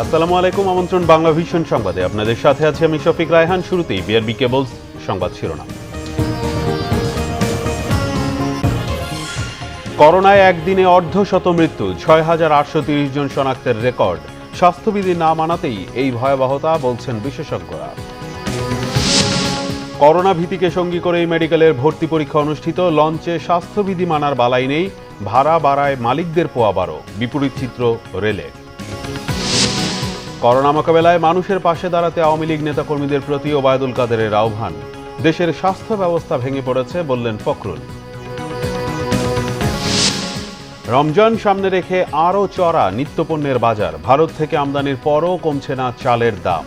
আসসালামু আলাইকুম, আমন্ত্রণ বাংলা ভিশন সংবাদে। আপনাদের সাথে আছে আমি শফিক রায়হান। শুরুতেই বিআরবি কেবলস সংবাদ শিরোনাম। করোনায় একদিনে অর্ধশত মৃত্যু, ৬,৮৩০ জন শনাক্তের রেকর্ড। স্বাস্থ্যবিধি না মানাতেই এই ভয়াবহতা বলছেন বিশেষজ্ঞরা। করোনা ভীতিকে সঙ্গী করেই মেডিকেলের ভর্তি পরীক্ষা অনুষ্ঠিত। লঞ্চে স্বাস্থ্যবিধি মানার বালাই নেই, ভাড়া বাড়ায় মালিকদের পোয়া বারো। বিপরীত চিত্র রেলে। করোনা মোকাবেলায় মানুষের পাশে দাঁড়াতে আওয়ামী লীগ নেতাকর্মীদের প্রতি ওবায়দুল কাদেরের আহ্বান। দেশের স্বাস্থ্য ব্যবস্থা ভেঙে পড়েছে বললেন ফখরুল। রমজান সামনে রেখে আরও চড়া নিত্যপণ্যের বাজার। ভারত থেকে আমদানির পরও কমছে না চালের দাম।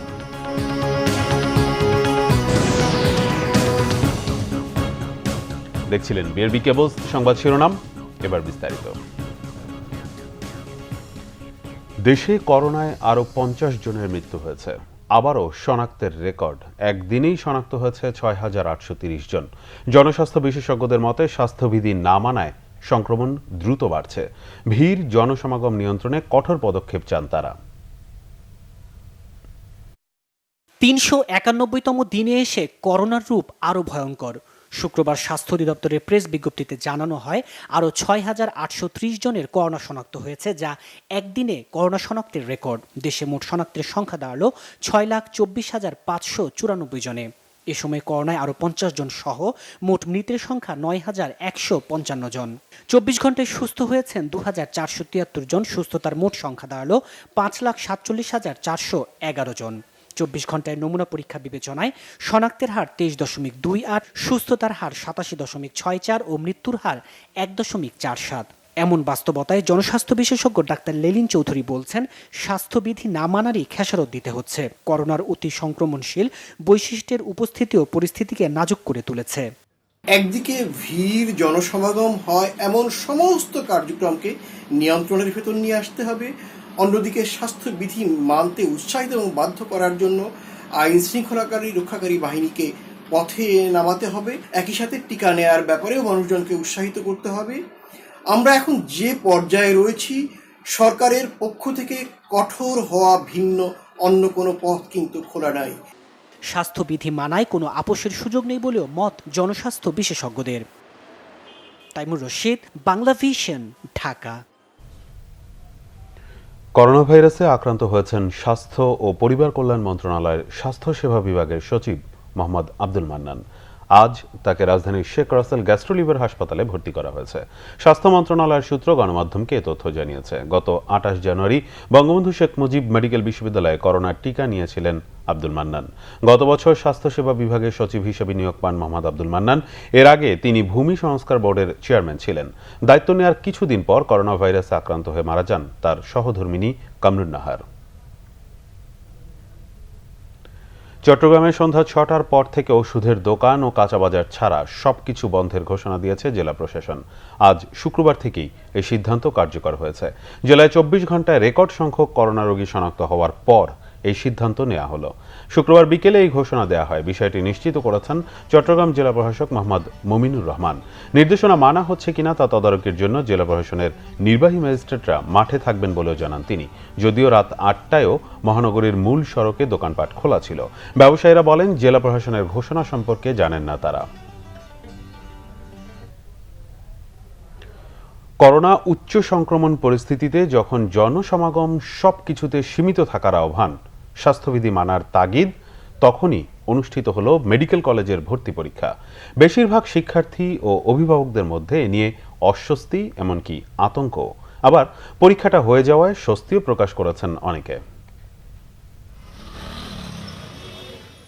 দেখছিলেন বিআরবি কেবলস সংবাদ শিরোনাম, এবার বিস্তারিত। দেশে করোনায় আরও ৫০ জনের মৃত্যু হয়েছে। আবারও শনাক্তের রেকর্ড। একদিনেই শনাক্ত হয়েছে ৬,৮৩০ জন। জনস্বাস্থ্য বিশেষজ্ঞদের মতে স্বাস্থ্যবিধি না মানায় সংক্রমণ দ্রুত বাড়ছে। ভিড় জনসমাগম নিয়ন্ত্রণে কঠোর পদক্ষেপ চান তারা। ৩৯১তম দিনে এসে করোনার রূপ আরও ভয়ঙ্কর। শুক্রবার স্বাস্থ্য অধিদপ্তরের প্রেস বিজ্ঞপ্তিতে জানানো হয় আরও ৬,৮৩০ জনের করোনা শনাক্ত হয়েছে, যা একদিনে করোনা শনাক্তের রেকর্ড। দেশে মোট শনাক্তের সংখ্যা দাঁড়ালো ৬,২৪,৫৯৪ জনে। এ সময় করোনায় আরও ৫০ জন সহ মোট মৃতের সংখ্যা ৯,১৫৫ জন। ২৪ ঘন্টায় সুস্থ হয়েছেন ২,৪৭৩ জন। সুস্থতার মোট সংখ্যা দাঁড়ালো ৫,৪৭,৪১১ জন। ২৪ ঘন্টায় নমুনা পরীক্ষা বিবেচনায় শনাক্তের হার ২৩.২৮, সুস্থতার হার ৮৭.৬৪ ও মৃত্যুর হার ১.৪৭। এমন বাস্তবতায় জনস্বাস্থ্য বিশেষজ্ঞ ডাক্তার লেলিন চৌধুরী বলছেন, স্বাস্থ্যবিধি না মানারই খেসারত দিতে হচ্ছে। করোনার অতি সংক্রমণশীল বৈশিষ্ট্যের উপস্থিতিও পরিস্থিতিকে নাজুক করে তুলেছে। একদিকে ভিড় জনসমাগম হয় এমন সমস্ত কার্যক্রমকে নিয়ন্ত্রণের ভেতর নিয়ে আসতে হবে, অন্যদিকে স্বাস্থ্যবিধি মানতে উৎসাহিত এবং বাধ্য করার জন্য আইন শৃঙ্খলাকারী রক্ষাকারী বাহিনীকে পথে নামাতে হবে। একই সাথে টিকা নেয়ার ব্যাপারেও মানুষজনকে উৎসাহিত করতে হবে। আমরা এখন যে পর্যায়ে রয়েছি, সরকারের পক্ষ থেকে কঠোর হওয়া ভিন্ন অন্য কোনো পথ কিন্তু খোলা নাই। স্বাস্থ্যবিধি মানায় কোনো আপোষের সুযোগ নেই বলেও মত জনস্বাস্থ্য বিশেষজ্ঞদের। তাইমুর রশিদ, বাংলা ভিশন, ঢাকা। করোনা ভাইরাসে আক্রান্ত হয়েছেন স্বাস্থ্য ও পরিবার কল্যাণ মন্ত্রণালয়ের স্বাস্থ্য সেবা বিভাগের সচিব মোহাম্মদ আব্দুল মান্নান। আজ তাকে রাজধানীর শেখ রাসেল গ্যাস্ট্রোলিভার হাসপাতালে ভর্তি করা হয়েছে। স্বাস্থ্য মন্ত্রণালয়ের সূত্র গণমাধ্যমকে এ তথ্য জানিয়েছে। গত ২৮ জানুয়ারি বঙ্গবন্ধু শেখ মুজিব মেডিকেল বিশ্ববিদ্যালয়ে করোনার টিকা নিয়েছিলেন আব্দুল মান্নান। গত বছর স্বাস্থ্যসেবা বিভাগের সচিব হিসেবে নিয়োগ পান মোহাম্মদ আব্দুল মান্নান। এর আগে তিনি ভূমি সংস্কার বোর্ডের চেয়ারম্যান ছিলেন। দায়িত্ব নেওয়ার কিছুদিন পর করোনা ভাইরাসে আক্রান্ত হয়ে মারা যান তার সহধর্মিণী কামরুন নাহার। চট্টগ্রামে সন্ধ্যা ৬টার পর থেকে ওষুধের দোকান ও কাঁচা বাজার ছাড়া সবকিছু বন্ধের ঘোষণা দিয়েছে জেলা প্রশাসন। আজ শুক্রবার থেকেই এই সিদ্ধান্ত কার্যকর হয়েছে। জেলায় ২৪ ঘন্টায় রেকর্ড সংখ্যক করোনা রোগী শনাক্ত হওয়ার পর এই সিদ্ধান্ত নেওয়া হলো। শুক্রবার বিকেলে এই ঘোষণা দেওয়া হয়। বিষয়টি নিশ্চিত করেছেন চট্টগ্রাম জেলা প্রশাসক মোহাম্মদ মুমিনুর রহমান। নির্দেশনা মানা হচ্ছে কিনা তা তদারকির জন্য জেলা প্রশাসনের নির্বাহী ম্যাজিস্ট্রেটরা মাঠে থাকবেন বলেও জানান তিনি। যদিও রাত ৮টায়ও মহানগরীর মূল সড়কে দোকানপাট খোলা ছিল। ব্যবসায়ীরা বলেন, জেলা প্রশাসনের ঘোষণা সম্পর্কে জানেন না তারা। করোনা উচ্চ সংক্রমণ পরিস্থিতিতে যখন জনসমাগম সবকিছুতে সীমিত থাকার আহ্বান, স্বাস্থ্যবিধি মানার তাগিদ, তখনই অনুষ্ঠিত হলো মেডিকেল কলেজের ভর্তি পরীক্ষা। বেশিরভাগ শিক্ষার্থী ও অভিভাবকদের মধ্যে এ নিয়ে অস্বস্তি, এমনকি আতঙ্ক। আবার পরীক্ষাটা হয়ে যাওয়ায় স্বস্তিও প্রকাশ করেছেন অনেকে।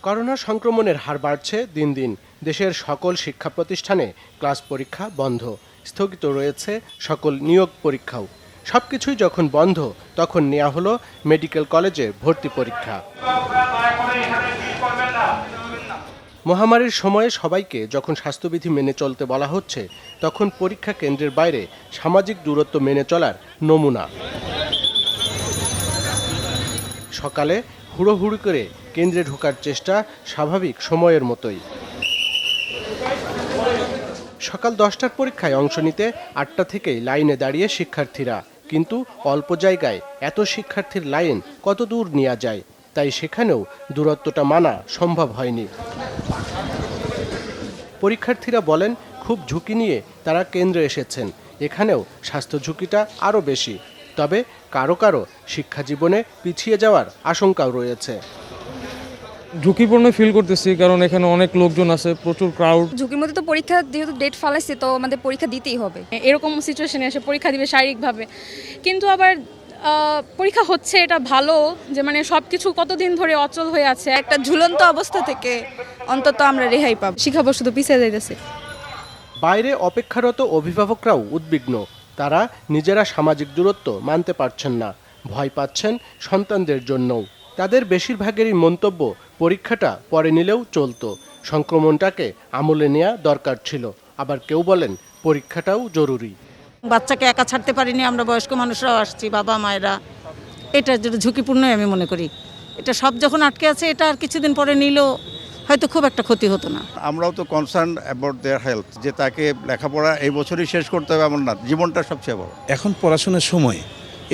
করোনা সংক্রমণের হার বাড়ছে দিন দিন। দেশের সকল শিক্ষা প্রতিষ্ঠানে ক্লাস পরীক্ষা বন্ধ, স্থগিত রয়েছে সকল নিয়োগ পরীক্ষাও। সবকিছুই যখন বন্ধ, তখন নেওয়া হলো মেডিকেল কলেজে ভর্তি পরীক্ষা। মহামারীর সময়ে সবাইকে যখন স্বাস্থ্যবিধি মেনে চলতে বলা হচ্ছে, তখন পরীক্ষা কেন্দ্রের বাইরে সামাজিক দূরত্ব মেনে চলার নমুনা। সকালে হুড়োহুড়ি করে কেন্দ্রে ঢোকার চেষ্টা স্বাভাবিক সময়ের মতোই। সকাল 10টার পরীক্ষায় অংশ নিতে 8টা থেকেই লাইনে দাঁড়িয়ে শিক্ষার্থীরা। কিন্তু অল্প জায়গায় এত শিক্ষার্থীর লাইন কত দূর নেওয়া যায়, তাই সেখানেও দূরত্বটা মানা সম্ভব হয়নি। পরীক্ষার্থীরা বলেন খুব ঝুঁকি নিয়ে তারা কেন্দ্রে এসেছেন। এখানেও স্বাস্থ্য ঝুঁকিটা আরও বেশি, তবে কারো কারো শিক্ষা জীবনে পিছিয়ে যাওয়ার আশঙ্কাও রয়েছে। ঝুঁকিপূর্ণ ফিল করতেছি, কারণ এখানে অনেক লোকজন আছে, প্রচুর ক্রাউড। ঝুঁকির মধ্যে তো পরীক্ষা যেহেতু ডেট ফালাইছে তো আমাদের পরীক্ষা দিতেই হবে। এরকম সিচুয়েশনে এসে পরীক্ষা দিবে শারীরিকভাবে, কিন্তু আবার পরীক্ষা হচ্ছে, এটা ভালো যে মানে সব কিছু কতদিন ধরে অচল হয়ে আছে। একটা ঝুলন্ত অবস্থা থেকে অন্তত আমরা রেহাই পাব। শিক্ষাবর্ষ তো পিছিয়ে যাইতেছে। বাইরে অপেক্ষারত অভিভাবকরাও উদ্বিগ্ন। তারা নিজেরা সামাজিক দূরত্ব মানতে পারছেন না, ভয় পাচ্ছেন সন্তানদের জন্যও। তাদের বেশিরভাগেরই মন্তব্য পরীক্ষাটা পরে নিলেও চলতো, সংক্রমণটাকে আমলে নেওয়া দরকার ছিল। আবার কেউ বলেন পরীক্ষাটাও জরুরি। বাচ্চাকে একা ছাড়তে পারিনি, আমরা বয়স্ক মানুষরাও আসছি, বাবা মায়েরা। এটা যেটা ঝুঁকিপূর্ণই আমি মনে করি। এটা সব যখন আটকে আছে, এটা আর কিছুদিন পরে নিলেও হয়তো খুব একটা ক্ষতি হতো না। আমরাও তো কনসার্ন অ্যাবাউট দেয়ার হেলথ, যে তাকে লেখাপড়া এই বছরই শেষ করতে হবে এমন না, জীবনটা সবচেয়ে বড়। এখন পড়াশোনার সময়,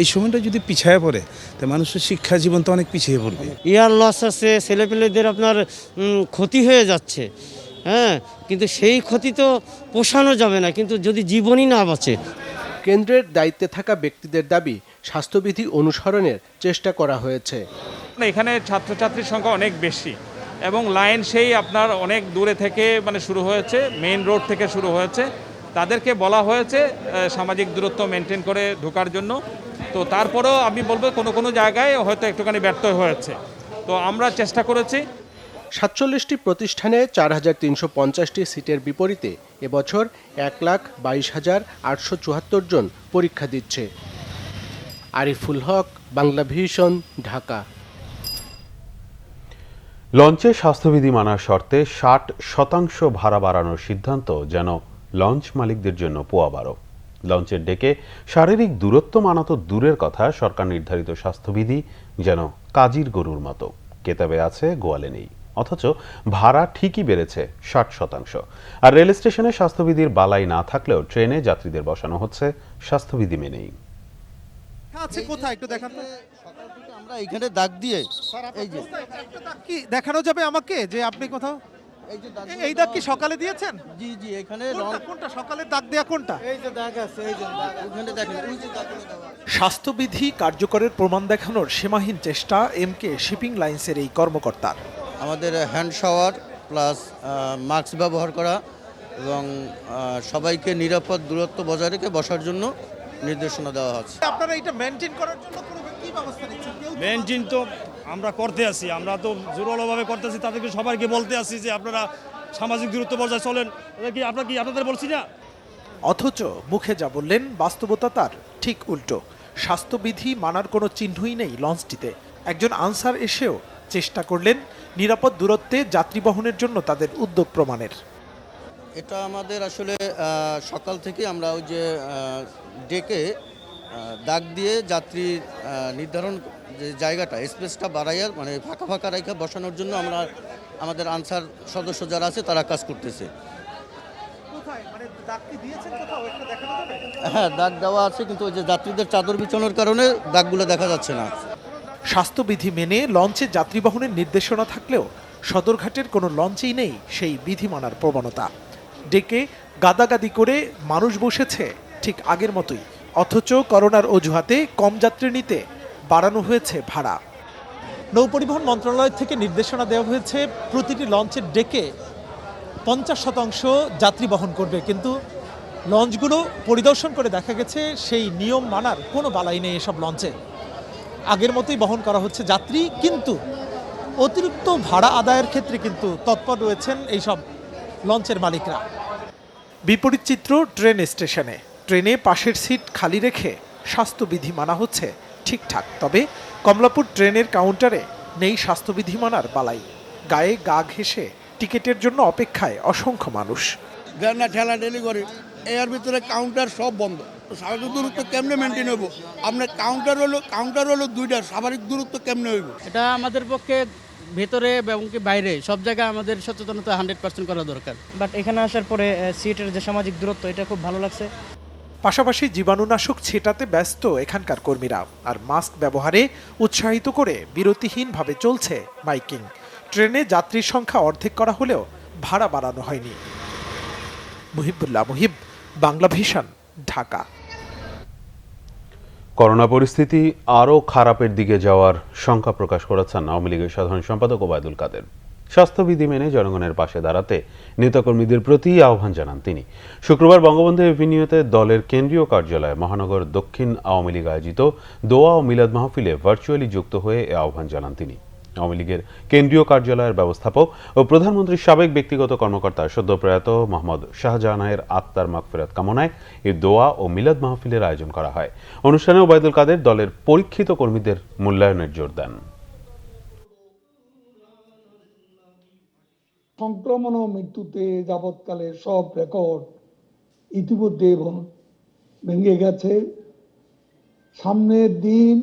এই সময়টা যদি পিছিয়ে পড়ে তো মানুষের শিক্ষা জীবন তো অনেক পিছিয়ে পড়বে। ইয়ার লস আছে, ছেলেপেলেদের আপনার ক্ষতি হয়ে যাচ্ছে, হ্যাঁ, কিন্তু সেই ক্ষতি তো পোষানো যাবে না, কিন্তু যদি জীবনই না বাঁচে। কেন্দ্রের দায়িত্বে থাকা ব্যক্তিদের দাবি স্বাস্থ্যবিধি অনুসরণের চেষ্টা করা হয়েছে। এখানে ছাত্রছাত্রীর সংখ্যা অনেক বেশি এবং লাইন সেই আপনার অনেক দূরে থেকে মানে শুরু হয়েছে, মেইন রোড থেকে শুরু হয়েছে। তাদেরকে বলা হয়েছে সামাজিক দূরত্ব মেনটেন করে ঢোকার জন্য। তো তারপরেও আমি বলবো কোনো কোনো জায়গায় হয়তো একটুখানি ব্যর্থ হয়েছে। তো আমরা চেষ্টা করেছি। 47টি প্রতিষ্ঠানে 4350টি সিটের বিপরীতে এবছর 1,22,874 জন পরীক্ষা দিচ্ছে। আরিফুল হক, বাংলা ভিশন, ঢাকা। লঞ্চে স্বাস্থ্যবিধি মানার শর্তে 60% ভাড়া বাড়ানোর সিদ্ধান্ত যেন লঞ্চ মালিকদের জন্য পোয়াবারো। লঞ্চের ডেকে শারীরিক দূরত্ব মানা তো দূরের কথা, সরকার নির্ধারিত স্বাস্থ্যবিধি যেন কাজির গরুর মতো, কেতাবে আছে গোয়ালে নেই। অথচ ভাড়া ঠিকই বেড়েছে 60%। আর রেল স্টেশনে স্বাস্থ্যবিধির বালাই না থাকলেও ট্রেনে যাত্রীদের বসানো হচ্ছে স্বাস্থ্যবিধি মেনেই। আছে কোথায় একটু দেখান তো। আমরা এখানে দাগ দিয়ে এই যে কি দেখানো যাবে আমাকে যে আপনি কোথাও এই দাগ কি সকালে দিয়েছেন? জি জি, এখানে কোনটা সকালে দাগ দেয়া কোনটা? এই যে দাগ আছে, এই যে ওখানে দেখেন, ওই যে দাগ দেওয়া। স্বাস্থ্যবিধি কার্যকরের প্রমাণ দেখানোর সীমাহীন চেষ্টা এমকে শিপিং লাইন্সের এই কর্মকর্তার। আমাদের হ্যান্ড শাওয়ার প্লাস মাস্ক ব্যবহার করা এবং সবাইকে নিরাপদ দূরত্ব বজায় রেখে বসার জন্য নির্দেশনা দেওয়া হচ্ছে। আপনারা এটা মেনটেন করার জন্য কি ব্যবস্থা নিচ্ছেন? মেনটেন তো আমরা করতে আছি, আমরা তো জোরালোভাবে করতেছি, তাদেরকে সবাইকে বলতে আসি যে আপনারা সামাজিক দূরত্ব বজায় চলেন। আপনাদের বলছি না। অথচ মুখে যা বললেন বাস্তবতা তার ঠিক উল্টো। স্বাস্থ্যবিধি মানার কোনো চিহ্নই নেই লঞ্চটিতে। একজন আনসার এসেও চেষ্টা করলেন নিরাপদ দূরত্বে যাত্রী বহনের জন্য তাদের উদ্যোগ প্রমাণের। এটা আমাদের আসলে সকাল থেকে আমরা ওই যে ডেকে দাগ দিয়ে যাত্রী নির্ধারণ যে জায়গাটা স্পেসটা বাড়াইয়া মানে ফাঁকা ফাঁকা রাখা বসানোর জন্য আমরা আমাদের আনসার সদস্য যারা আছে তারা কাজ করতেছে। হ্যাঁ, দাগ দেওয়া আছে, কিন্তু ওই যে যাত্রীদের চাদর বিছানোর কারণে দাগগুলো দেখা যাচ্ছে না। স্বাস্থ্যবিধি মেনে লঞ্চে যাত্রী বহনের নির্দেশনা থাকলেও সদরঘাটের কোনো লঞ্চেই নেই সেই বিধি মানার প্রবণতা। ডেকে গাদাগাদি করে মানুষ বসেছে ঠিক আগের মতোই, অথচ করোনার অজুহাতে কম যাত্রী নিতে বাড়ানো হয়েছে ভাড়া। নৌপরিবহন মন্ত্রণালয় থেকে নির্দেশনা দেওয়া হয়েছে প্রতিটি লঞ্চের ডেকে 50% যাত্রী বহন করবে, কিন্তু লঞ্চগুলো পরিদর্শন করে দেখা গেছে সেই নিয়ম মানার কোনো বালাই নেই এসব লঞ্চে। আগের মতোই বহন করা হচ্ছে যাত্রী, কিন্তু অতিরিক্ত ভাড়া আদায়ের ক্ষেত্রে কিন্তু তৎপর রয়েছেন এইসব লঞ্চের মালিকরা। বিপরীত চিত্র ট্রেন স্টেশনে। ট্রেনে পাশের সিট খালি রেখে স্বাস্থ্যবিধি মানা হচ্ছে ঠিকঠাক, তবে কমলাপুর ট্রেনের কাউন্টারে নেই স্বাস্থ্যবিধি মানার বালাই। গায়ে গা ঘেঁষে টিকিটের জন্য অপেক্ষায় অসংখ্য মানুষ। ঠেলাঠেলি করে এর ভিতরে কাউন্টার সব বন্ধ। স্বাভাবিক দূরত্ব কেমনে মেনটেন হইব? আপনার কাউন্টার হলো দুইটা, স্বাভাবিক দূরত্ব কেমনে হইব? এটা আমাদের পক্ষে ভেতরে এবং কি বাইরে সব জায়গায় আমাদের সচেতনতা 100% করা দরকার। বাট এখানে আসার পরে সিটের যে সামাজিক দূরত্ব, এটা খুব ভালো লাগছে। পাশাপাশি জীবাণুনাশক ছেটাতে ব্যস্ত এখানকার কর্মীরা। আর মাস্ক ব্যবহারে উৎসাহিত করে বিরতিহীনভাবে চলছে মাইকিং। ট্রেনে যাত্রীর সংখ্যা অর্ধেক করা হলেও ভাড়া বাড়ানো হয়নি। মুহিবুল্লাহ মুহিব, বাংলা ভিশন, ঢাকা। করোনা পরিস্থিতি আরও খারাপের দিকে যাওয়ার শঙ্কা প্রকাশ করেছেন আওয়ামী লীগের সাধারণ সম্পাদক ওবায়দুল কাদের। স্বাস্থ্যবিধি মেনে জনগণের পাশে দাঁড়াতে নেতাকর্মীদের প্রতি আহ্বান জানান তিনি। শুক্রবার বঙ্গবন্ধু এভিনিউতে দলের কেন্দ্রীয় কার্যালয়ে মহানগর দক্ষিণ আওয়ামী লীগ আয়োজিত দোয়া ও মিলাদ মাহফিলে ভার্চুয়ালি যুক্ত হয়ে এ আহ্বান জানান তিনি। আওয়ামী লীগের কেন্দ্রীয় কার্যালয়ের ব্যবস্থাপক ও প্রধানমন্ত্রীর সাবেক ব্যক্তিগত কর্মকর্তা সদ্যপ্রয়াত মোহাম্মদ শাহজাহানের আত্মার মাগফিরাত কামনায় এই দোয়া ও মিলাদ মাহফিলের আয়োজন করা হয়। অনুষ্ঠানে ওবায়দুল কাদের দলের পরীক্ষিত কর্মীদের মূল্যায়নের জোর দেন। সংক্রমণ ও মৃত্যুতে যাবৎকালে সব রেকর্ড ইতিমধ্যে ভেঙে গেছে। সামনের দিন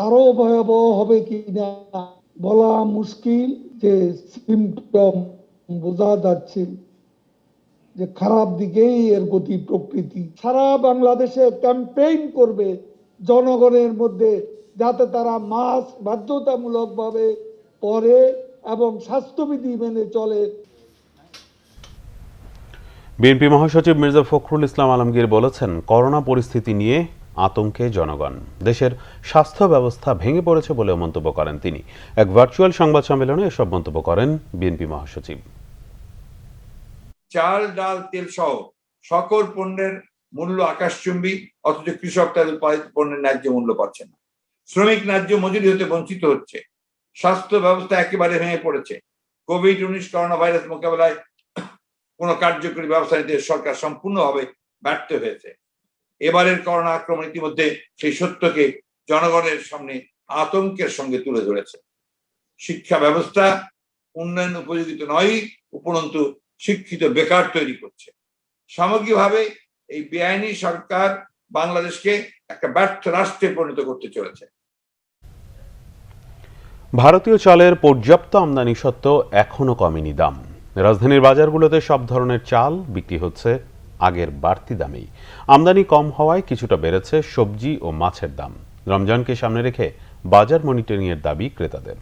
আরো ভয়াবহ হবে কিনা বলা মুশকিল। যে সিমটম বোঝা যাচ্ছে যে খারাপ দিকেই এর গতি প্রকৃতি। সারা বাংলাদেশে ক্যাম্পেইন করবে জনগণের মধ্যে, যাতে তারা মাস্ক বাধ্যতামূলকভাবে পরে এবং স্বাস্থ্যবিধি মেনে চলে। বিএনপি মহাসচিব মির্জা ফখরুল ইসলাম আলমগীর বলেছেন, করোনা পরিস্থিতি নিয়ে আতঙ্কে জনগণ। দেশের স্বাস্থ্য ব্যবস্থা ভেঙে পড়েছে বলে মন্তব্য করেন তিনি। এক ভার্চুয়াল সংবাদ সম্মেলনে এসব মন্তব্য করেন বিএনপি মহাসচিব। চাল, ডাল, তেল সহ সকল পণ্যের মূল্য আকাশচুম্বী, অথচ কৃষক তাদের উৎপাদিত পণ্যের ন্যায্য মূল্য পাচ্ছে না। শ্রমিক ন্যায্য মজুরি হতে বঞ্চিত হচ্ছে। স্বাস্থ্য ব্যবস্থা একেবারে ভেঙে পড়েছে। কোভিড-19 করোনা ভাইরাস মোকাবেলায় কোনো কার্যকরী ব্যবস্থা নিতে সরকার সম্পূর্ণভাবে ব্যর্থ হয়েছে। এবারের করোনা আক্রমণ ইতিমধ্যে সেই সত্যকে জনগণের সামনে আতঙ্কের সঙ্গে তুলে ধরেছে। শিক্ষা ব্যবস্থা উন্নয়ন উপযোগিত নয়, উপরন্তু শিক্ষিত বেকার তৈরি করছে। সামগ্রিকভাবে এই বেআইনি সরকার বাংলাদেশকে একটা ব্যর্থ রাষ্ট্রে পরিণত করতে চলেছে। ভারতীয় চালের পর্যাপ্ত আমদানি সত্ত্বেও এখনো কমেনি দাম। রাজধানীর বাজারগুলোতে সব ধরনের চাল বিক্রি হচ্ছে আগের বাড়তি দামেই। আমদানি কম হওয়ায় কিছুটা বেড়েছে সবজি ও মাছের দাম। রমজানকে সামনে রেখে বাজার মনিটরিং এর দাবি ক্রেতাদের।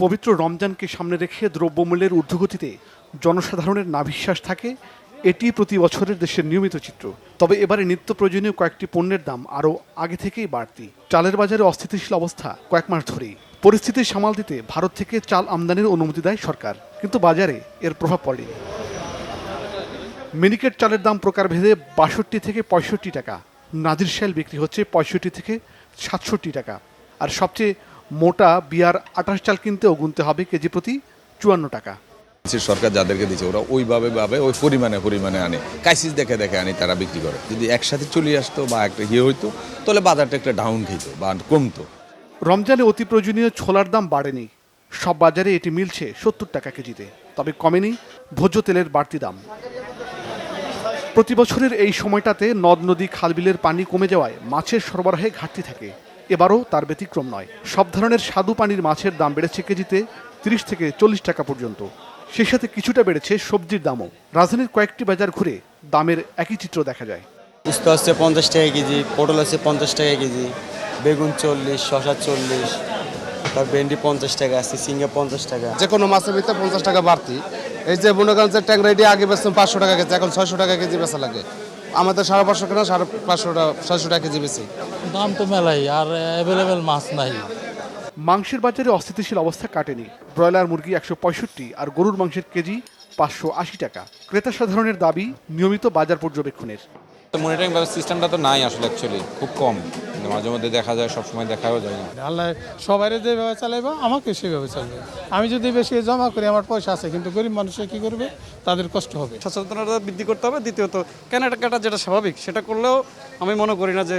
পবিত্র রমজানকে সামনে রেখে দ্রব্যমূল্যের ঊর্ধ্বগতিতে জনসাধারণের নাভিশ্বাস থাকে, এটি প্রতি বছরের দেশের নিয়মিত চিত্র। তবে এবারে নিত্য প্রয়োজনীয় কয়েকটি পণ্যের দাম আরও আগে থেকেই বাড়তি। চালের বাজারে অস্থিতিশীল অবস্থা কয়েক মাস ধরেই। পরিস্থিতি সামাল দিতে ভারত থেকে চাল আমদানির অনুমতি দেয় সরকার, কিন্তু বাজারে এর প্রভাব পড়েনি। মিনিকেট চালের দাম প্রকারভেদে ৬২ থেকে ৬৫ টাকা। নাজির শাইল বিক্রি হচ্ছে ৬৫ থেকে ৬৭ টাকা। আর সবচেয়ে মোটা বিয়ার ২৮ চাল কিনতেও গুনতে হবে কেজি প্রতি ৫৪ টাকা। সরকার যাদেরকে দিচ্ছে ওরা ওইভাবে ওই পরিমাণে আনে, ক্রাইসিস দেখে আনি, তারা বিক্রি করে। যদি একসাথে চলে আসতো বা একটা হইতো, তাহলে বাজারটা একটা ডাউন খেত বা কমতো। রমজানে অতি প্রয়োজনীয় ছোলার দাম বাড়েনি। সব বাজারে এটি মিলছে ৭০ টাকা কেজিতে। তবে কমেনি ভোজ্য তেলের বাড়তি দাম। প্রতি বছরের এই সময়টাতে নদ নদী খালবিলের পানি কমে যাওয়ায় মাছের সরবরাহে ঘাটতি থাকে। এবারও তার ব্যতিক্রম নয়। সব ধরনের স্বাদু পানির মাছের দাম বেড়েছে কেজিতে ৩০ থেকে ৪০ টাকা পর্যন্ত। সেই সাথে কিছুটা বেড়েছে সবজির দামও। রাজধানীর কয়েকটি বাজার ঘুরে দামের একই চিত্র দেখা যায়। উস্তা হচ্ছে ৫০ টাকা কেজি, পটল হচ্ছে ৫০ টাকা কেজি, বেগুন ৪০, শসা ৪০, তার ভেন্ডি ৫০ টাকা আছে, সিঙ্গা ৫০ টাকা। যে কোনো মাছের ভিতরে ৫০ টাকা বাড়তি। এই যে মনে করেন যে ট্যাংরাইটি আগে বেচতাম ৫০০ টাকা কেজি, এখন ৬০০ টাকা কেজি বেচা লাগে। আমাদের ৫৫০ কেনা ৫৫০ টাকা কেজি বেশি। দাম তো মেলাই, আর অ্যাভেলেবেল মাছ নাই। মাংসের বাজারে অস্থিতিশীল অবস্থা কাটেনি। ব্রয়লার মুরগি ১৬৫ আর গরুর মাংসের কেজি ৫৮০ টাকা। ক্রেতা সাধারণের দাবি নিয়মিত বাজার পর্যবেক্ষণের। মনিটরিং সিস্টেমটা তো নাই আসলে, অ্যাকচুয়ালি খুব কম। মাঝে মধ্যে দেখা যায়, সবসময় দেখাও যায় না। আল্লাহ সবাই যেভাবে চালাইবা আমাকে সেভাবে চলবে। আমি যদি বেশি জমা করি আমার পয়সা আছে, কিন্তু গরিব মানুষে কি করবে, তাদের কষ্ট হবে। সচেতনতা বৃদ্ধি করতে হবে। দ্বিতীয়ত কেনাকাটা যেটা স্বাভাবিক সেটা করলেও আমি মনে করি না যে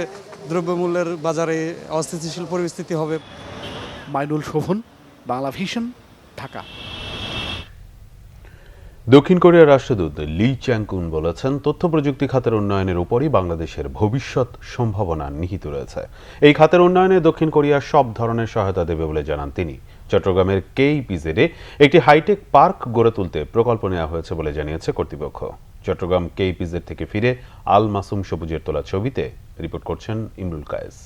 দ্রব্যমূল্যের বাজারে অস্থিতিশীল পরিস্থিতি হবে। মাইনুল শোভন, বাংলা ভিশন, ঢাকা। দক্ষিণ কোরিয়ার রাষ্ট্রদূত লি চ্যাং-কুন বলেছেন, তথ্য প্রযুক্তি খাতের উন্নয়নের উপরই বাংলাদেশের ভবিষ্যৎ সম্ভাবনা নিহিত রয়েছে। এই খাতের উন্নয়নে দক্ষিণ কোরিয়া সব ধরনের সহায়তা দেবে বলে জানান তিনি। চট্টগ্রামের KEPZ একটি হাইটেক পার্ক গড়ে তুলতে প্রকল্প নেওয়া হয়েছে বলে জানিয়েছে কর্তৃপক্ষ। চট্টগ্রাম কেইপিজেড থেকে ফিরে আল মাসুম সবুজের তোলা ছবিতে রিপোর্ট করছেন ইমরুল কায়েস।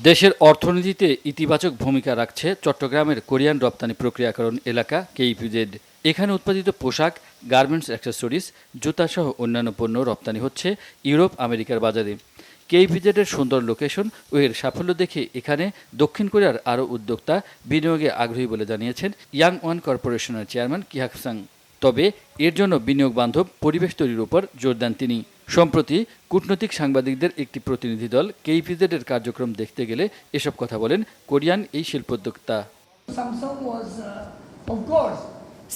দেশের অর্থনীতিতে ইতিবাচক ভূমিকা রাখছে চট্টগ্রামের কোরিয়ান রপ্তানি প্রক্রিয়াকরণ এলাকা কেইপিজেড। এখানে উৎপাদিত পোশাক, গার্মেন্টস, অ্যাক্সেসরিজ, জুতাসহ অন্যান্য পণ্য রপ্তানি হচ্ছে ইউরোপ, আমেরিকার বাজারে। কেইপিজেডের সুন্দর লোকেশন ও এর সাফল্য দেখে এখানে দক্ষিণ কোরিয়ার আরও উদ্যোক্তা বিনিয়োগে আগ্রহী বলে জানিয়েছেন ইয়াং ওয়ান কর্পোরেশনের চেয়ারম্যান কিহাক সাং। তবে এর জন্য বিনিয়োগ বান্ধব পরিবেশ তৈরির উপর জোর দেন তিনি। সম্প্রতি কূটনৈতিক সাংবাদিকদের একটি প্রতিনিধি দল কেইপিজেডের কার্যক্রম দেখতে গেলে এসব কথা বলেন কোরিয়ান এই শিল্পোদ্যোক্তা।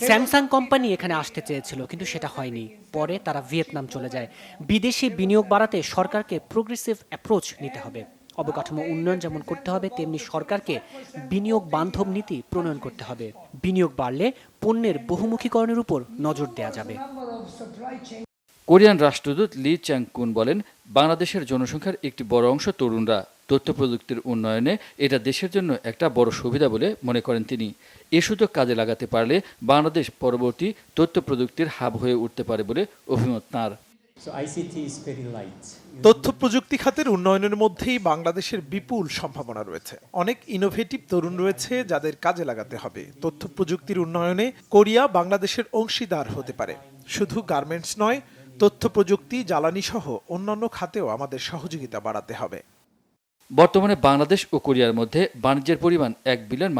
স্যামসাং কোম্পানি এখানে আসতে চেয়েছিল, কিন্তু সেটা হয়নি। পরে তারা ভিয়েতনাম চলে যায়। বিদেশি বিনিয়োগ বাড়াতে সরকারকে প্রোগ্রেসিভ অ্যাপ্রোচ নিতে হবে। অবকাঠামো উন্নয়ন যেমন করতে হবে, তেমনি সরকারকে বিনিয়োগ বান্ধব নীতি প্রণয়ন করতে হবে। বিনিয়োগ বাড়লে পণ্যের বহুমুখীকরণের উপর নজর দেওয়া যাবে। কোরিয়ান রাষ্ট্রদূত লি চ্যাং কুন বলেন, বাংলাদেশের জনসংখ্যার একটি বড় অংশ তরুণরা। তথ্য প্রযুক্তির উন্নয়নে এটা দেশের জন্য একটা বড় সুবিধা বলে মনে করেন তিনি। এ সুযোগ কাজে লাগাতে পারলে বাংলাদেশ পরবর্তী তথ্য প্রযুক্তির হাব হয়ে উঠতে পারে বলে অভিমত তাঁর। তথ্য প্রযুক্তি খাতের উন্নয়নের মধ্যেই বাংলাদেশের বিপুল সম্ভাবনা রয়েছে। অনেক ইনোভেটিভ তরুণ রয়েছে যাদের কাজে লাগাতে হবে। তথ্য প্রযুক্তির উন্নয়নে কোরিয়া বাংলাদেশের অংশীদার হতে পারে। শুধু গার্মেন্টস নয়, তথ্য প্রযুক্তি, জ্বালানি সহ অন্যান্য খাতেও আমাদের সহযোগিতা বাড়াতে হবে। বর্তমানে বাংলাদেশ ও কোরিয়ার মধ্যে বাণিজ্যের পরিমাণ $1 বিলিয়ন।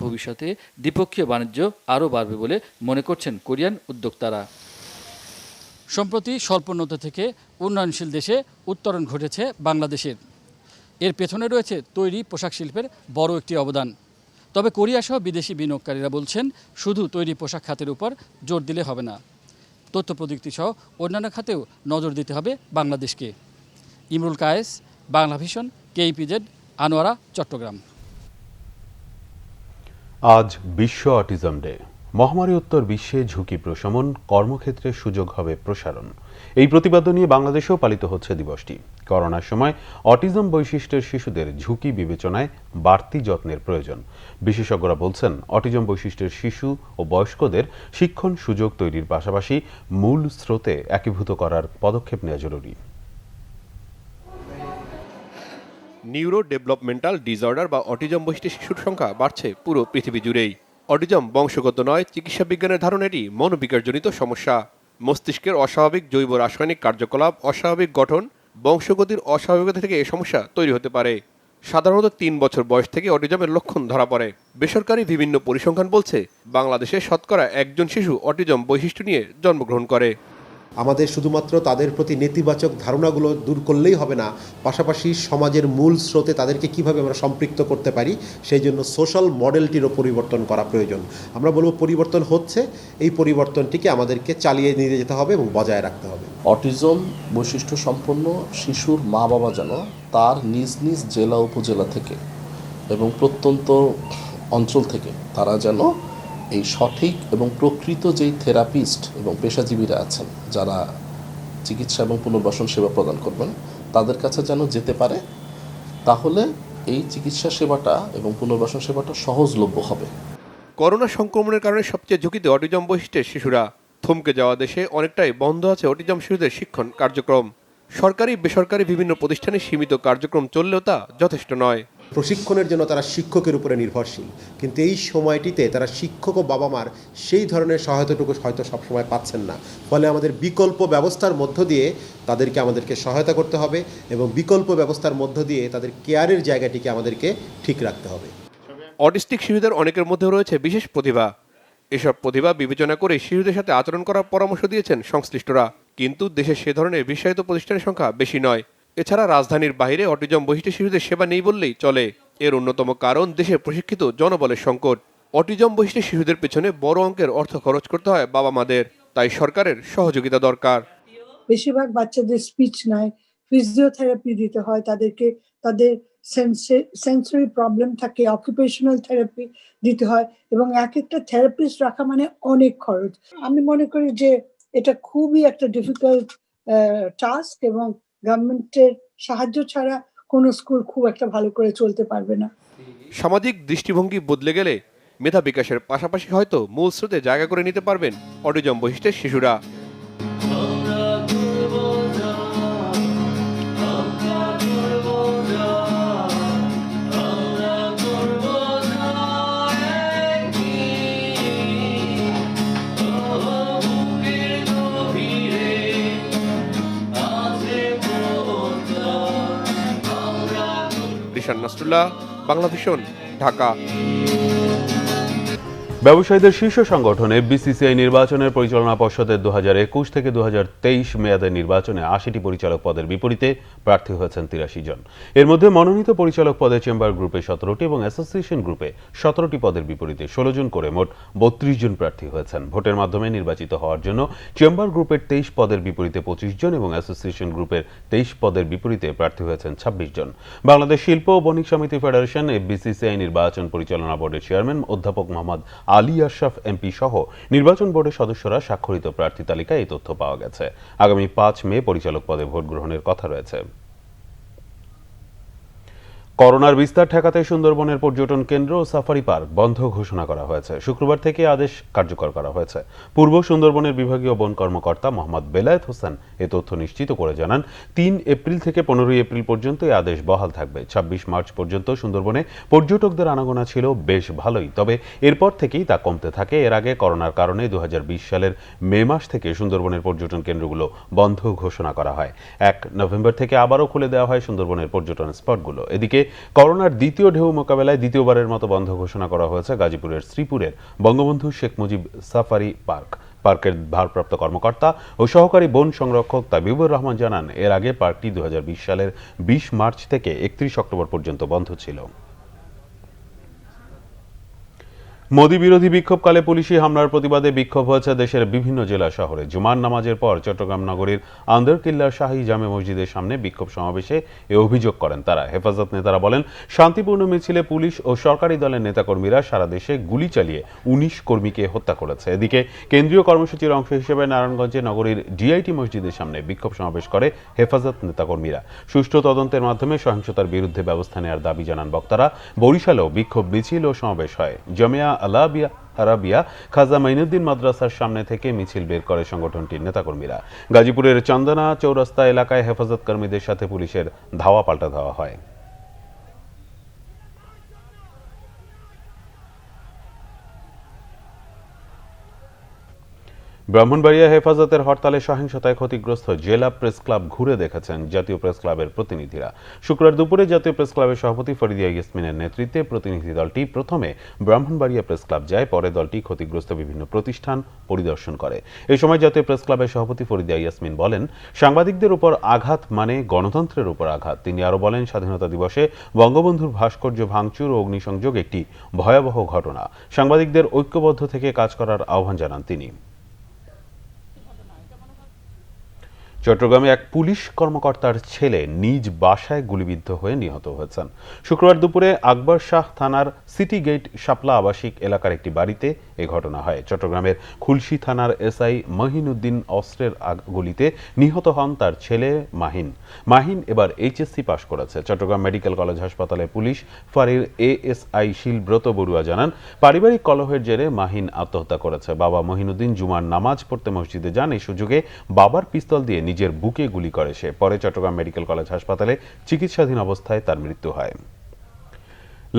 ভবিষ্যতে দ্বিপক্ষীয় বাণিজ্য আরও বাড়বে বলে মনে করছেন কোরিয়ান উদ্যোক্তারা। সম্প্রতি স্বল্পোন্নত থেকে উন্নয়নশীল দেশে উত্তরণ ঘটেছে বাংলাদেশের। এর পেছনে রয়েছে তৈরি পোশাক শিল্পের বড় একটি অবদান। তবে কোরিয়া সহ বিদেশি বিনিয়োগকারীরা বলছেন, শুধু তৈরি পোশাক খাতের উপর জোর দিলে হবে না, তথ্য প্রযুক্তি সহ অন্যান্য খাতেও নজর দিতে হবে বাংলাদেশকে। Imrul Kayes, Bangla vision, KEPZ, Anwara, Chittagong. আজ বিশ্ব অটিজম ডে। মহামারী উত্তর বিশ্বে ঝুঁকি প্রশমন, কর্মক্ষেত্রে সুযোগ হবে প্রসারণ, এই প্রতিপাদ্য নিয়ে বাংলাদেশেও পালিত হচ্ছে দিবসটি। করোনার সময় অটিজম বৈশিষ্ট্যের শিশুদের ঝুঁকি বিবেচনায় বাড়তি যত্নের প্রয়োজন। বিশেষজ্ঞরা বলছেন, অটিজম বৈশিষ্ট্যের শিশু ও বয়স্কদের শিক্ষণ সুযোগ তৈরির পাশাপাশি মূল স্রোতে একীভূত করার পদক্ষেপ নেওয়া জরুরি। নিউরো ডেভেলপমেন্টাল ডিসঅর্ডার বা অটিজম বৈশিষ্ট্যের শিশুর সংখ্যা বাড়ছে পুরো পৃথিবী জুড়েই। অটিজম বংশগত নয়, চিকিৎসা বিজ্ঞানের ধারণা এটি মনোবিকারজনিত সমস্যা। মস্তিষ্কের অস্বাভাবিক জৈব রাসায়নিক কার্যকলাপ, অস্বাভাবিক গঠন, বংশগতির অস্বাভাবিকতা থেকে এ সমস্যা তৈরি হতে পারে। সাধারণত 3 বছর বয়স থেকে অটিজমের লক্ষণ ধরা পড়ে। বেসরকারি বিভিন্ন পরিসংখ্যান বলছে, বাংলাদেশে শতকরা 1 জন শিশু অটিজম বৈশিষ্ট্য নিয়ে জন্মগ্রহণ করে। আমাদের শুধুমাত্র তাদের প্রতি নেতিবাচক ধারণাগুলো দূর করলেই হবে না, পাশাপাশি সমাজের মূল স্রোতে তাদেরকে কিভাবে আমরা সম্পৃক্ত করতে পারি, সেই জন্য সোশ্যাল মডেলটিরও পরিবর্তন করা প্রয়োজন। আমরা বলবো পরিবর্তন হচ্ছে, এই পরিবর্তনটিকে আমাদেরকে চালিয়ে নিয়ে যেতে হবে এবং বজায় রাখতে হবে। অটিজম বৈশিষ্ট্য সম্পন্ন শিশুর মা বাবা যেন তার নিজ নিজ জেলা উপজেলা থেকে এবং প্রত্যন্ত অঞ্চল থেকে তারা যেন এই সঠিক এবং প্রকৃত যেই থেরাপিস্ট এবং পেশাজীবীরা আছেন যারা চিকিৎসা এবং পুনর্বাসন সেবা প্রদান করবেন, তাদের কাছে যেন যেতে পারে, তাহলে এই চিকিৎসা সেবাটা এবং পুনর্বাসন সেবাটা সহজলভ্য হবে। করোনা সংক্রমণের কারণে সবচেয়ে ঝুঁকিতে অটিজম বৈশিষ্ট্যের শিশুরা। থমকে যাওয়া দেশে অনেকটাই বন্ধ আছে অটিজম শিশুদের শিক্ষণ কার্যক্রম। সরকারি বেসরকারি বিভিন্ন প্রতিষ্ঠানে সীমিত কার্যক্রম চললেও তা যথেষ্ট নয়। প্রশিক্ষণের জন্য তারা শিক্ষকের উপরে নির্ভরশীল, কিন্তু এই সময়টিতে তারা শিক্ষক ও বাবা মার সেই ধরনের সহায়তাটুকু হয়তো সবসময় পাচ্ছেন না। ফলে আমাদের বিকল্প ব্যবস্থার মধ্য দিয়ে আমাদেরকে সহায়তা করতে হবে এবং বিকল্প ব্যবস্থার মধ্য দিয়ে তাদের কেয়ারের জায়গাটিকে আমাদেরকে ঠিক রাখতে হবে। অটিস্টিক শিশুদের অনেকের মধ্যে রয়েছে বিশেষ প্রতিভা। এসব প্রতিভা বিবেচনা করে শিশুদের সাথে আচরণ করার পরামর্শ দিয়েছেন সংশ্লিষ্টরা। কিন্তু দেশে সে ধরনের বিশ্বায়িত প্রতিষ্ঠানের সংখ্যা বেশি নয়। এছাড়া রাজধানীর বাইরে অটিজম বৈশিষ্ট্য শিশুদের সেবা নেই বললেই চলে। এর অন্যতম কারণ দেশে প্রশিক্ষিত জনবলের সংকট। অটিজম বৈশিষ্ট্য শিশুদের পেছনে বড় অঙ্কের অর্থ খরচ করতে হয় বাবা মাদের, তাই সরকারের সহযোগিতা দরকার। বেশিরভাগ বাচ্চাদের স্পিচ নাই, ফিজিওথেরাপি দিতে হয় তাদেরকে, তাদের সেন্সরি প্রবলেম থাকে, অকুপেশনাল থেরাপি দিতে হয় এবং এক একটা থেরাপিস্ট রাখা মানে অনেক খরচ। আমি মনে করি যে এটা খুবই একটা ডিফিকাল্ট টাস্ক এবং গভর্নমেন্টের সাহায্য ছাড়া কোনো স্কুল খুব একটা ভালো করে চলতে পারবে না। সামাজিক দৃষ্টিভঙ্গি বদলে গেলে মেধা বিকাশের পাশাপাশি হয়তো মূল স্রোতে জায়গা করে নিতে পারবেন অটিজম বৈশিষ্ট্যের শিশুরা। রিশান নাসরুল্লাহ, বাংলা ভিশন, ঢাকা। ব্যবসায়ীদের শীর্ষ সংগঠন এফবিসিসিআই নির্বাচনের পরিচালনা পর্ষদের 2021 থেকে 2023 মেয়াদের নির্বাচনে 80টি পরিচালক পদের বিপরীতে প্রার্থী হয়েছেন 83 জন। এর মধ্যে মনোনীত পরিচালক পদে চেম্বার গ্রুপে 17টি এবং অ্যাসোসিয়েশন গ্রুপে 17টি পদের বিপরীতে 16 জন করে মোট 32 জন প্রার্থী হয়েছেন। ভোটের মাধ্যমে নির্বাচিত হওয়ার জন্য চেম্বার গ্রুপের 23 পদের বিপরীতে 25 জন এবং অ্যাসোসিয়েশন গ্রুপের 23 পদের বিপরীতে প্রার্থী হয়েছেন 26 জন। বাংলাদেশ শিল্প ও বণিক সমিতি ফেডারেশন এফবিসিসিআই নির্বাচন পরিচালনা বোর্ডের চেয়ারম্যান অধ্যাপক মোহাম্মদ আলী আশরাফ এমপি সহ নির্বাচন বোর্ডের সদস্যরা স্বাক্ষরিত প্রার্থী তালিকায় এই তথ্য পাওয়া গেছে। আগামী 5 মে পরিচালক পদে ভোট গ্রহণের কথা রয়েছে। করোনার বিস্তার ঠেকাতে সুন্দরবনের পর্যটন কেন্দ্র ও সাফারি পার্ক বন্ধ ঘোষণা করা হয়েছে। শুক্রবার থেকে আদেশ কার্যকর করা হয়েছে। পূর্ব সুন্দরবনের বিভাগীয় বন কর্মকর্তা মোহাম্মদ বেলায়েত হোসেন এ তথ্য নিশ্চিত করে জানান, 3 এপ্রিল থেকে 15 এপ্রিল পর্যন্ত এই আদেশ বহাল থাকবে। 26 মার্চ পর্যন্ত সুন্দরবনে পর্যটকদের আনাগোনা ছিল বেশ ভালোই, তবে এরপর থেকেই তা কমতে থাকে। এর আগে করোনার কারণে 2020 সালের মে মাস থেকে সুন্দরবনের পর্যটন কেন্দ্রগুলো বন্ধ ঘোষণা করা হয়। 1 নভেম্বর থেকে আবারও খুলে দেওয়া হয় সুন্দরবনের পর্যটন স্পটগুলো। এদিকে করোনার দ্বিতীয় ঢেউ মোকাবেলায় দ্বিতীয়বারের মতো বন্ধ ঘোষণা করা হয়েছে গাজীপুরের শ্রীপুরের বঙ্গবন্ধু শেখ মুজিব সাফারি পার্ক। পার্কের ভারপ্রাপ্ত কর্মকর্তা ও সহকারী বন সংরক্ষক তাবিবুর রহমান জানান, এর আগে পার্কটি 2020 সালের 20 মার্চ থেকে 31 অক্টোবর পর্যন্ত বন্ধ ছিল। মোদি বিরোধী বিক্ষোভকালে পুলিশি হামলার প্রতিবাদে বিক্ষোভ হয়েছে দেশের বিভিন্ন জেলা শহরে। জুমার নামাজের পর চট্টগ্রাম নগরীর আন্দরকিল্লার শাহী জামে মসজিদের সামনে বিক্ষোভ সমাবেশে এ অভিযোগ করেন তারা। হেফাজত নেতারা বলেন, শান্তিপূর্ণ মিছিলে পুলিশ ও সরকারি দলের নেতাকর্মীরা সারা দেশে গুলি চালিয়ে 19 কর্মীকে হত্যা করেছে। এদিকে কেন্দ্রীয় কর্মসূচির অংশ হিসেবে নারায়ণগঞ্জে নগরীর ডিআইটি মসজিদের সামনে বিক্ষোভ সমাবেশ করে হেফাজত নেতাকর্মীরা। সুষ্ঠু তদন্তের মাধ্যমে সহিংসতার বিরুদ্ধে ব্যবস্থা নেওয়ার দাবি জানান বক্তারা। বরিশালেও বিক্ষোভ মিছিল ও সমাবেশ হয়। জামিয়া আরাবিয়া খাজা মাইনুদ্দিন মাদ্রাসার সামনে থেকে মিছিল বের করে সংগঠনটির নেতাকর্মীরা। গাজীপুরের চন্দনা চৌরাস্তা এলাকায় হেফাজত কর্মীদের সাথে পুলিশের ধাওয়া পাল্টা ধাওয়া হয়। ব্রাহ্মণবাড়িয়া হেফাজতের হরতালে সহিংসতায় ক্ষতিগ্রস্ত জেলা প্রেস ক্লাব ঘুরে দেখেছেন জাতীয় প্রেস ক্লাবের প্রতিনিধিরা। শুক্রবার দুপুরে জাতীয় প্রেস ক্লাবের সভাপতি ফরিদিয়া ইয়াসমিনের নেতৃত্বে প্রতিনিধি দলটি প্রথমে ব্রাহ্মণবাড়িয়া প্রেস ক্লাব যায়, পরে দলটি ক্ষতিগ্রস্ত বিভিন্ন প্রতিষ্ঠান পরিদর্শন করে। এই সময় জাতীয় প্রেস ক্লাবের সভাপতি ফরিদিয়া ইয়াসমিন বলেন, সাংবাদিকদের উপর আঘাত মানে গণতন্ত্রের উপর আঘাত। তিনি আরো বলেন, স্বাধীনতা দিবসে বঙ্গবন্ধুর ভাস্কর্য ভাঙচুর ও অগ্নিসংযোগ একটি ভয়াবহ ঘটনা। সাংবাদিকদের ঐক্যবদ্ধ থেকে কাজ করার আহ্বান জানান তিনি। চট্টগ্রামে এক পুলিশ কর্মকর্তার ছেলে নিজ বাসায় গুলিবিদ্ধ হয়ে নিহত হয়েছেন। শুক্রবার দুপুরে আকবর শাহ থানার সিটি গেট শাপলা আবাসিক এলাকার একটি বাড়িতে এ ঘটনা হয়। চট্টগ্রামের খুলশী থানার এসআই মহিন উদ্দিন অস্ত্রের গুলিতে নিহত হন তার ছেলে মাহিন এবার এইচএসসি পাশ করেছে। চট্টগ্রাম মেডিকেল কলেজ হাসপাতালে পুলিশ ফাঁড়ির এএসআই শিলব্রত বড়ুয়া জানান, পারিবারিক কলহের জেরে মাহিন আত্মহত্যা করেছে। বাবা মহিনুদ্দিন জুমার নামাজ পড়তে মসজিদে যান। এই সুযোগে বাবার পিস্তল দিয়ে নিজের বুকে গুলি করে সে। পরে চট্টগ্রাম মেডিকেল কলেজ হাসপাতালে চিকিৎসাধীন অবস্থায় তার মৃত্যু হয়।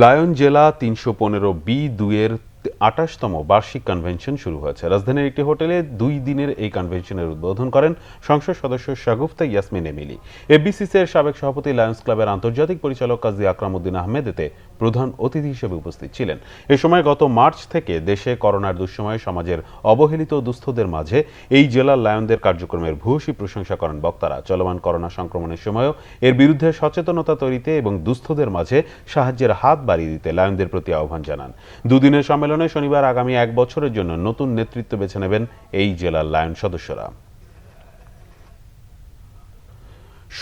লায়ন জেলা 315B2-এর 28তম বার্ষিক কনভেনশন শুরু হয়েছে। রাজধানীর একটি হোটেলে 2 দিনের এই কনভেনশনের উদ্বোধন করেন সংসদ সদস্য শাগুফতা ইয়াসমিন এমিলি। এফবিসিসিআইয়ের সাবেক সভাপতি লায়ন্স ক্লাবের আন্তর্জাতিক পরিচালক কাজী আকরাম উদ্দিন আহমেদ এতে প্রধান অতিথি হিসেবে উপস্থিত ছিলেন। এ সময় গত মার্চ থেকে দেশে করোনার দুঃসময়ে সমাজের অবহেলিত দুস্থদের মাঝে এই জেলার লায়নদের কার্যক্রমের ভূয়সী প্রশংসা করেন বক্তারা। চলমান করোনা সংক্রমণের সময়ও এর বিরুদ্ধে সচেতনতা তৈরিতে এবং দুস্থদের মাঝে সাহায্যের হাত বাড়িয়ে দিতে লায়নদের প্রতি আহ্বান জানান। দুদিনের সম্মেলনে শনিবার আগামী 1 বছরের জন্য নতুন নেতৃত্ব বেছে নেবেন এই জেলার লায়ন সদস্যরা।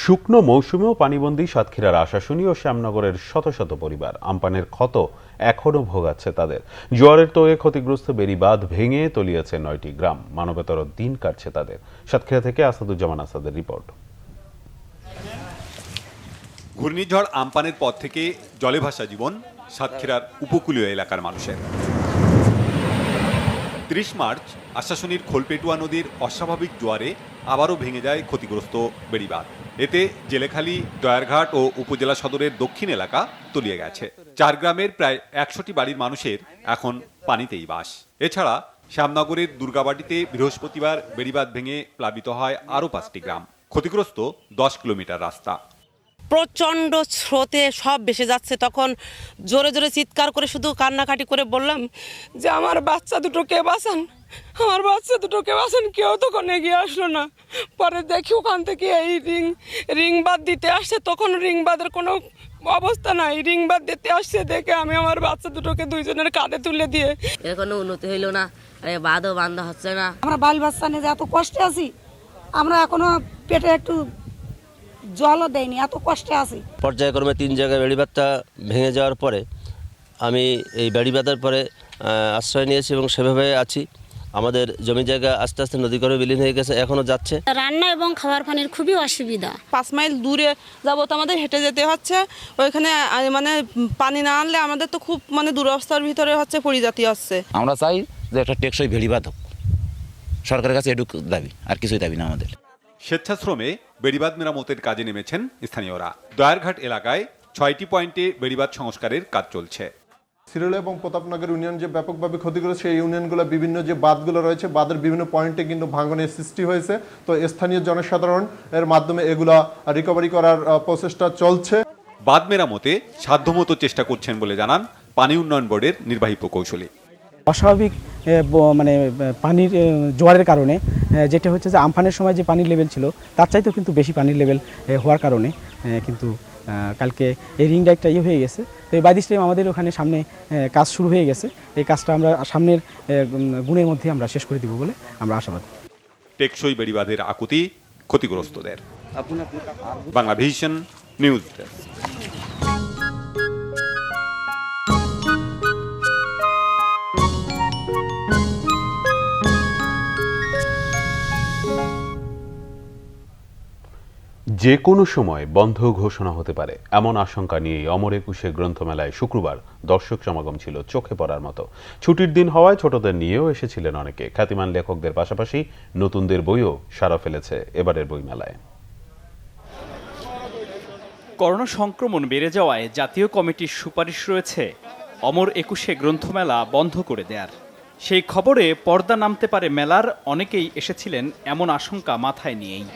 শুকনো মৌসুমেও পানিবন্দী সাতক্ষীরার আশাশুনি ও শ্যামনগরের শত শত পরিবার। আমপানের ক্ষত এখনো ভোগাচ্ছে তাদের। জোয়ারের তোড়ে ক্ষতিগ্রস্ত বেড়িবাঁধ ভেঙে তলিয়েছে 9টি গ্রাম। মানবেতর দিন কাটছে তাদের। সাতক্ষীরা থেকে আসাদুজ্জামান আসাদের রিপোর্ট। ঘূর্ণিঝড় আমপানের পর থেকে জলে ভাসা জীবন সাতক্ষীরার উপকূলীয় এলাকার মানুষের। 30 মার্চ আশাশুনির খোলপেটুয়া নদীর অস্বাভাবিক জোয়ারে আবারও ভেঙে যায় ক্ষতিগ্রস্ত বেড়িবাঁধ। এতে জেলেখালী, দয়ারঘাট ও উপজেলা সদরের দক্ষিণ এলাকা তলিয়ে গেছে। 4 গ্রামের প্রায় 100টি বাড়ির মানুষের এখন পানিতেই বাস। এছাড়া শ্যামনগরের দুর্গাবাটিতে বৃহস্পতিবার বেড়িবাঁধ ভেঙে প্লাবিত হয় আরও 5টি গ্রাম। ক্ষতিগ্রস্ত 10 কিলোমিটার রাস্তা। প্রচণ্ড স্রোতে সব ভেসে যাচ্ছে। তখন জোরে জোরে চিৎকার করে শুধু কান্নাকাটি করে বললাম যে আমার বাচ্চা দুটোকে বাঁচান, আমার বাচ্চা দুটোকে বাঁচান। কেউ তখন এগিয়ে আসলো না। পরে দেখি ওখান থেকে এই রিং বাঁধ দিতে আসছে, তখন রিং বাঁধের কোনো অবস্থা নাই। রিং বাঁধ দিতে আসছে দেখে আমি আমার বাচ্চা দুটোকে দুইজনের কাঁধে তুলে দিয়ে এর কোনো উন্নতি হইল না, বাঁধও বান্ধা হচ্ছে না। আমরা বাল বাচ্চা নিয়ে যে এত কষ্টে আছি, আমরা এখনো পেটে একটু জলও দেয়নি, এত কষ্টে আছি। পর্যায়ক্রমে 3 জায়গায় বেড়িবাঁধটা ভেঙে যাওয়ার পরে আমি এই বেড়িবাঁধের পরে আশ্রয় নিয়েছি এবং সেভাবে আছি। আমাদের জমি জায়গা আস্তে আস্তে নদীগর্ভে বিলীন হয়ে গেছে, এখনও যাচ্ছে। রান্না এবং খাবার পানির খুবই অসুবিধা। 5 মাইল দূরে যাবো তো আমাদের হেঁটে যেতে হচ্ছে। ওইখানে মানে পানি না আনলে আমাদের তো খুব মানে দুরবস্থার ভিতরে হচ্ছে পরিজাতি হচ্ছে। আমরা চাই যে একটা টেকসই বেড়িবাঁধ হোক। সরকারের কাছে এটুকু দাবি, আর কিছুই দাবি না আমাদের। স্বেচ্ছাশ্রমে বেড়িবাঁধ মেরামতের কাজে নেমেছেন স্থানীয়রা। দয়ারঘাট এলাকায় 6টি পয়েন্টে বেড়িবাঁধ সংস্কারের কাজ চলছে। সিরোল এবং প্রতাপনগর ইউনিয়ন যে ব্যাপকভাবে ক্ষতিগ্রস্ত, সেই ইউনিয়নগুলো বিভিন্ন যে বাঁধগুলো রয়েছে, বাঁধের বিভিন্ন পয়েন্টে কিন্তু ভাঙনের সৃষ্টি হয়েছে। তো স্থানীয় জনসাধারণ এর মাধ্যমে এগুলা রিকভারি করার প্রচেষ্টা চলছে। বাঁধ মেরামতে সাধ্যমতো চেষ্টা করছেন বলে জানান পানি উন্নয়ন বোর্ডের নির্বাহী প্রকৌশলী। অস্বাভাবিক মানে পানির জোয়ারের কারণে যেটা হচ্ছে যে আমফানের সময় যে পানির লেভেল ছিল তার চাইতেও কিন্তু বেশি পানির লেভেল হওয়ার কারণে কিন্তু কালকে এই রিং ডাইকটা হয়ে গেছে। তো এই বাইদিস টাইম আমাদের ওখানে সামনে কাজ শুরু হয়ে গেছে। এই কাজটা আমরা সামনের গুণের মধ্যে আমরা শেষ করে দিব বলে আমরা আশাবাদী। টেকসই বেড়িবাঁধের আকুতি ক্ষতিগ্রস্তদের। Bangla vision news desk. যে কোনো সময় বন্ধ ঘোষণা হতে পারে এমন আশঙ্কা নিয়ে অমর একুশে গ্রন্থমেলায় শুক্রবার দর্শক সমাগম ছিল চোখে পড়ার মতো। ছুটির দিন হওয়ায় ছোটদের নিয়েও এসেছিলেন অনেকে। খ্যাতিমান লেখকদের পাশাপাশি নতুনদের বইও সাড়া ফেলেছে এবারের বইমেলায়। করোনা সংক্রমণ বেড়ে যাওয়ায় জাতীয় কমিটির সুপারিশ রয়েছে অমর একুশে গ্রন্থমেলা বন্ধ করে দেয়ার। সেই খবরে পর্দা নামতে পারে মেলার অনেকেই এসেছিলেন এমন আশঙ্কা মাথায় নিয়েই।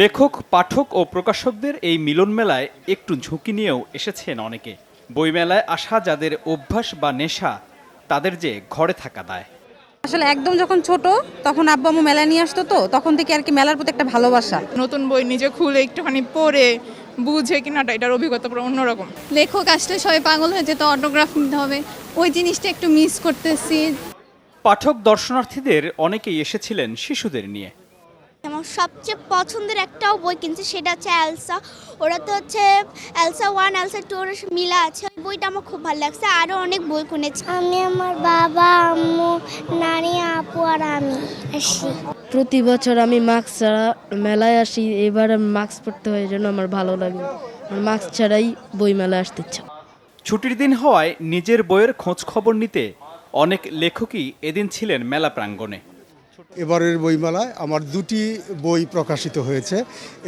লেখক, পাঠক ও প্রকাশকদের এই মিলন মেলায় একটু ঝুঁকি নিয়েও এসেছেন অনেকে। বইমেলায় আসা যাদের অভ্যাস বা নেশা, তাদের যে ঘরে থাকা দায়। আসলে একদম যখন ছোট তখন আব্বু আম্মু মেলা নিয়ে আসতো, তো তখন থেকে আর কি মেলার প্রতি একটা ভালোবাসা। নতুন বই নিজে খুলে একটুখানি পড়ে বুঝে কিনাটা, এটার অভিজ্ঞতা পুরো অন্যরকম। লেখক আসলে সবাই পাগল হয়ে যেত, অটোগ্রাফ নিতে হবে, ওই জিনিসটা একটু মিস করতেছি। পাঠক দর্শনার্থীদের অনেকেই এসেছিলেন শিশুদের নিয়ে। আমার সবচেয়ে পছন্দের একটাও বই কিনছে, সেটা হচ্ছে এলসা। ওরা তো হচ্ছে এলসা 1 এলসা 2 মিলা আছে। ওই বইটা আমার খুব ভালো লাগছে। আরও অনেক বই কিনেছি। আমি আমার বাবা, আম্মু, নানি, আপু আর আমি আসি। প্রতি বছর আমি মাস্ক ছাড়া মেলায় আসি, এবার মাস্ক পরতে হয় জন্য আমার ভালো লাগে। মাস্ক ছাড়াই বই মেলায় আসতে ইচ্ছা। ছুটির দিন হওয়ায় নিজের বইয়ের খোঁজ খবর নিতে অনেক লেখকই এদিন ছিলেন মেলা প্রাঙ্গণে। এবারের বইমেলায় আমার 2টি বই প্রকাশিত হয়েছে।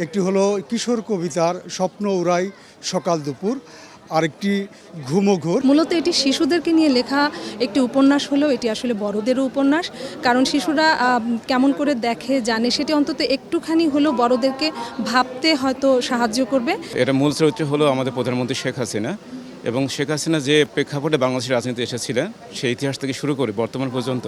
একটি হলো কিশোর কবিতার স্বপ্ন উড়াই সকাল দুপুর, আরেকটি ঘুমোঘোর। মূলত এটি শিশুদেরকে নিয়ে লেখা একটি উপন্যাস হলেও এটি আসলে বড়দেরও উপন্যাস, কারণ শিশুরা কেমন করে দেখে জানে সেটি অন্তত একটুখানি হলেও বড়দেরকে ভাবতে হয়তো সাহায্য করবে। এটা মূল চরিত্র হলো আমাদের প্রধানমন্ত্রী শেখ হাসিনা, এবং শেখ হাসিনা যে প্রেক্ষাপটে বাংলাদেশের রাজনীতি এসেছিলেন সেই ইতিহাস থেকে শুরু করে বর্তমান পর্যন্ত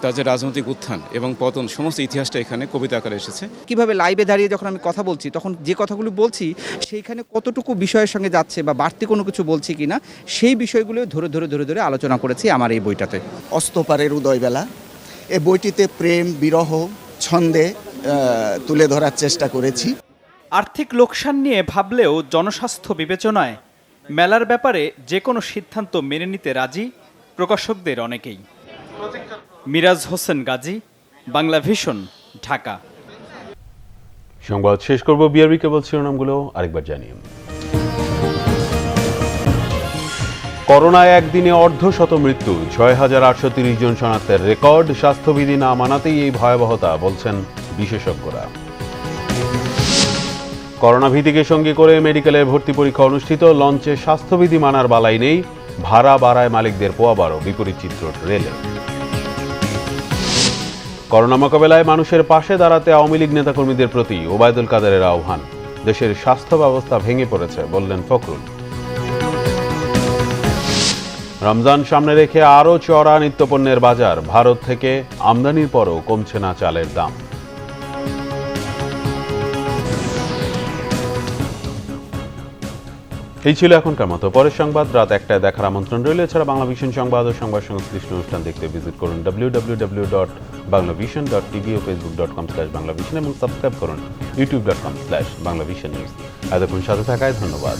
তার যে রাজনৈতিক উত্থান এবং পতন, সমস্ত ইতিহাসটা এখানে কবিতা আকারে এসেছে। কিভাবে লাইভে দাঁড়িয়ে যখন আমি কথা বলছি তখন যে কথাগুলো বলছি সেইখানে কতটুকু বিষয়ের সঙ্গে যাচ্ছে বা বাড়তি কোনো কিছু বলছি কিনা, সেই বিষয়গুলো ধরে ধরে ধরে ধরে আলোচনা করেছি আমার এই বইটাতে। অস্তপারের উদয়বেলা, এই বইটিতে প্রেম, বিরহ, ছন্দে তুলে ধরার চেষ্টা করেছি। আর্থিক লোকসান নিয়ে ভাবলেও জনস্বাস্থ্য বিবেচনায় মেলার ব্যাপারে যে কোনো সিদ্ধান্ত মেনে নিতে রাজি প্রকাশকদের অনেকেই। মিরাজ হোসেন গাজী, বাংলা ভিশন, ঢাকা। সংবাদ শেষ করব বিআরবি কেবল শিরোনামগুলো আরেকবার জানিয়ে। করোনায় একদিনে অর্ধশত মৃত্যু, ৬,৮৩০ জন শনাক্তের রেকর্ড। স্বাস্থ্যবিধি না মানাতেই এই ভয়াবহতা, বলছেন বিশেষজ্ঞরা। করোনা ভীতিকে সঙ্গী করে মেডিকেলে ভর্তি পরীক্ষা অনুষ্ঠিত। লঞ্চে স্বাস্থ্যবিধি মানার বালাই নেই, ভাড়া বাড়ায় মালিকদের পোয়াবারও, বিপরীত চিত্র রেলে। করোনা মোকাবেলায় মানুষের পাশে দাঁড়াতে আওয়ামী লীগ নেতাকর্মীদের প্রতি ওবায়দুল কাদেরের আহ্বান। দেশের স্বাস্থ্য ব্যবস্থা ভেঙে পড়েছে, বললেন ফখরুল। রমজান সামনে রেখে আরও চড়া নিত্যপণ্যের বাজার, ভারত থেকে আমদানির পরও কমছে না চালের দাম। এই ছিল এখনকার মতো। পরের সংবাদ রাত ১টায় দেখার আমন্ত্রণ রইল। এছাড়া বাংলা ভিশন সংবাদ ও সংবাদ সংশ্লিষ্ট অনুষ্ঠান দেখতে ভিজিট করুন www.banglavision.tv ও facebook.com/banglavision এবং সাবস্ক্রাইব করুন youtube.com/banglavision news। এতক্ষণ সাথে থাকায় ধন্যবাদ।